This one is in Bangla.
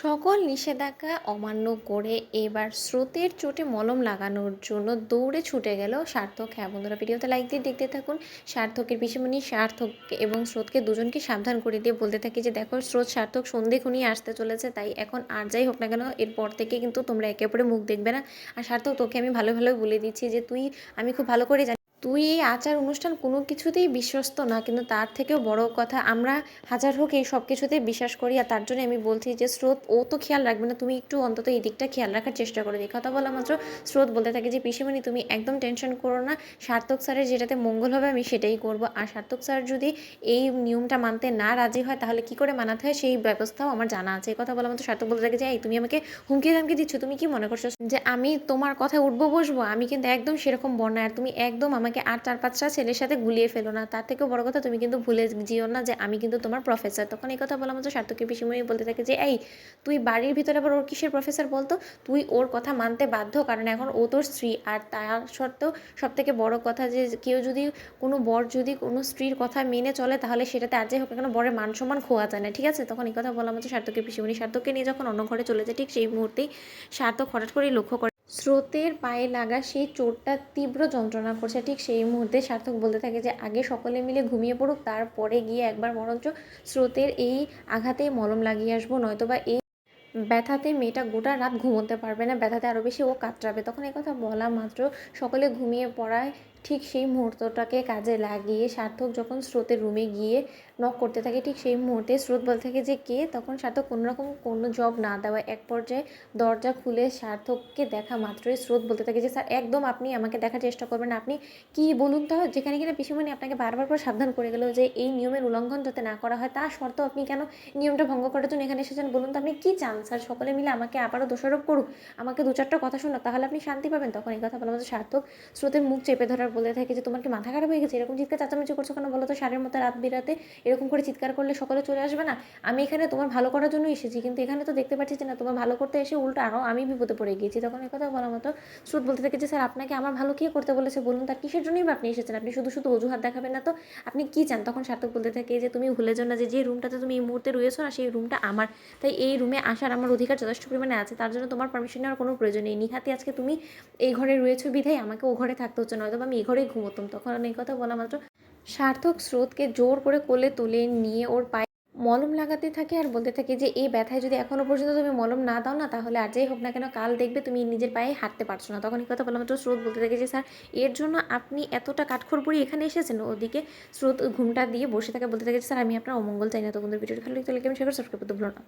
সকল নিষেধাজ্ঞা অমান্য করে এবার স্রোতের চোটে মলম লাগানোর জন্য দৌড়ে ছুটে গেল সার্থক। হ্যাঁ বন্ধুরা, ভিডিওতে লাইক দিয়ে দেখতে থাকুন। সার্থকের পিসিমণি সার্থক এবং স্রোতকে দুজনকে সাবধান করে দিয়ে বলতে থাকি যে দেখো স্রোত, সার্থক সন্ধেক্ষণই আসতে চলেছে, তাই এখন আর যাই হোক না কেন এরপর থেকে কিন্তু তোমরা একে অপরে মুখ দেখবে না। আর সার্থক, তোকে আমি ভালো ভালো বলে দিচ্ছি যে আমি খুব ভালো করে জানি তুই এই আচার অনুষ্ঠান কোনো কিছুতেই বিশ্বস্ত না, কিন্তু তার থেকেও বড় কথা আমরা হাজার হোক এই সব কিছুতেই বিশ্বাস করি। আর তার জন্য আমি বলছি যে স্রোত, ও তো খেয়াল রাখবে না, তুমি একটু অন্তত এই দিকটা খেয়াল রাখার চেষ্টা করে দিই। কথা বলা মাত্র স্রোত বলতে থাকে যে পিসিমণি তুমি একদম টেনশন করো না, সার্থক স্যারের যেটাতে মঙ্গল হবে আমি সেটাই করব। আর সার্থক স্যার যদি এই নিয়মটা মানতে না রাজি হয় তাহলে কি করে মানাতে হয় সেই ব্যবস্থাও আমার জানা আছে। এই কথা বলা মাত্র সার্থক বলতে থাকে যে এই তুমি আমাকে হুমকি ধামকি দিচ্ছ, তুমি কি মনে করছো যে আমি তোমার কথায় উঠবো বসবো? আমি কিন্তু একদম সেরকম বন্যা, আর তুমি একদম আমাকে আর 4-5টা ছেলের সাথে গুলিয়ে ফেলো না। তার থেকেও বড় কথা, তুমি কিন্তু ভুলে যেও না যে আমি কিন্তু তোমার প্রফেসর। তখন এই কথা বলা মাত্র সার্থকের পিসিমণি বলতে থাকে যে এই তুই বাড়ির ভিতরে আবার ওর কিসের প্রফেসর বলতো? তুই ওর কথা মানতে বাধ্য, কারণ এখন ও তোর স্ত্রী। আর তার সত্ত্বেও সব থেকে বড় কথা যে কেউ যদি কোনো বর যদি কোনো স্ত্রীর কথা মেনে চলে তাহলে সেটাতে আর যাই হোক না কেন বরের মান সম্মান খোয়া যায় না, ঠিক আছে? তখন এই কথা বলা মাত্র সার্থকের পিসিমণি সার্থককে নিয়ে যখন অন্য ঘরে চলে যায়, ঠিক সেই মুহূর্তেই সার্থক হঠাৎ করেই লক্ষ্য করে স্রোতের পায়ে লাগা সেই চোটটা তীব্র যন্ত্রণা করছে। ঠিক সেই মুহূর্তে সার্থক বলতে থাকে যে আগে সকলে মিলে ঘুমিয়ে পড়ুক, তারপরে গিয়ে একবার বরঞ্চ স্রোতের এই আঘাতে মলম লাগিয়ে আসবো, নয়তোবা এই ব্যথাতে মেয়েটা গোটা রাত ঘুমোতে পারবে না, ব্যথাতে আরও বেশি ও কাতরাবে। তখন এই কথা বলা মাত্র সকলে ঘুমিয়ে পড়ায় ঠিক সেই মুহূর্তটাকে কাজে লাগিয়ে সার্থক যখন স্রোতের রুমে গিয়ে নক করতে থাকে, ঠিক সেই মুহূর্তে স্রোত বলতে থাকে যে কে। তখন সার্থক কোনোরকম কোনো জব না দেওয়া এক পর্যায়ে দরজা খুলে সার্থককে দেখা মাত্রই স্রোত বলতে থাকে যে স্যার একদম আপনি আমাকে দেখার চেষ্টা করবেন না, আপনি কি বলুন তো, যেখানে কিনা পিসিমণি আপনাকে বারবার করে সাবধান করে গেল যে এই নিয়মের উল্লঙ্ঘন যাতে না করা হয়, তা সত্ত্বেও আপনি কেন নিয়মটা ভঙ্গ করার জন্য এখানে এসেছেন বলুন তো? আপনি কী চান স্যার? সকলে মিলে আমাকে আবারও দোষারোপ করুক, আমাকে 2-4টা কথা শোনাক, তাহলে আপনি শান্তি পাবেন? তখন এই কথা বলা মাত্র সার্থক স্রোতের মুখ চেপে ধরার বলে থাকে যে তোমার কি মাথা খারাপ হয়ে গেছে? এরকম চিৎকার চাচামেচি করছো কেন বলো তো? সারের মতো রাত বিরাতে এরকম করে চিৎকার করলে সকলে চলে আসবে না? আমি এখানে তোমার ভালো করার জন্য এসেছি, কিন্তু এখানে তো দেখতে পাচ্ছি যে না, তোমার ভালো করতে এসে উল্টো আরও আমি বিপদে পড়ে গিয়েছি। তখন এই কথা বলা মতো স্রোত বলতে থাকে যে স্যার আপনাকে আমার ভালো কে করতে বলেছে বলুন? তার কিসের জন্যই বা আপনি এসেছেন? আপনি শুধু শুধু অজুহাত দেখাবেন না তো? আপনি কী চান? তখন সার্থক বলতে থাকে যে তুমি ভুলে যাও না যে যে রুমটাতে তুমি এই মুহূর্তে রয়েছো না, সেই রুমটা আমার, তাই এই রুমে আসার আমার অধিকার যথেষ্ট পরিমাণে আছে। তার জন্য তোমার পারমিশন নেওয়ার কোনো প্রয়োজন নেই। নিহাতি আজকে তুমি এই ঘরে রয়েছো বিধায় আমাকে ও ঘরে থাকতে হচ্ছে, নয়তো আমি এই ঘরেই ঘুমোতাম। তখন এই কথা বলা মাত্র সার্থক স্রোতকে জোর করে কোলে তুলে নিয়ে ওর পায়ে মলম লাগাতে থাকে আর বলতে থাকে যে এই ব্যথায় যদি এখনো পর্যন্ত তুমি মলম না দাও না, তাহলে আর যাই হোক না কেন কাল দেখবে তুমি নিজের পায়ে হাঁটতে পারছো না। তখন এই কথা বলা মাত্র স্রোত বলতে থাকে যে স্যার এর জন্য আপনি এতটা কাঠখড় পুড়িয়ে এখানে এসেছেন? ওদিকে স্রোত ঘুমটা দিয়ে বসে থাকে, বলতে থাকে স্যার আমি আপনার অমঙ্গল চাই না। তো বন্ধুর ভিডিওটি ভালো লাগলে আমি শেয়ার সাবস্ক্রাইব করতে ভুলো না।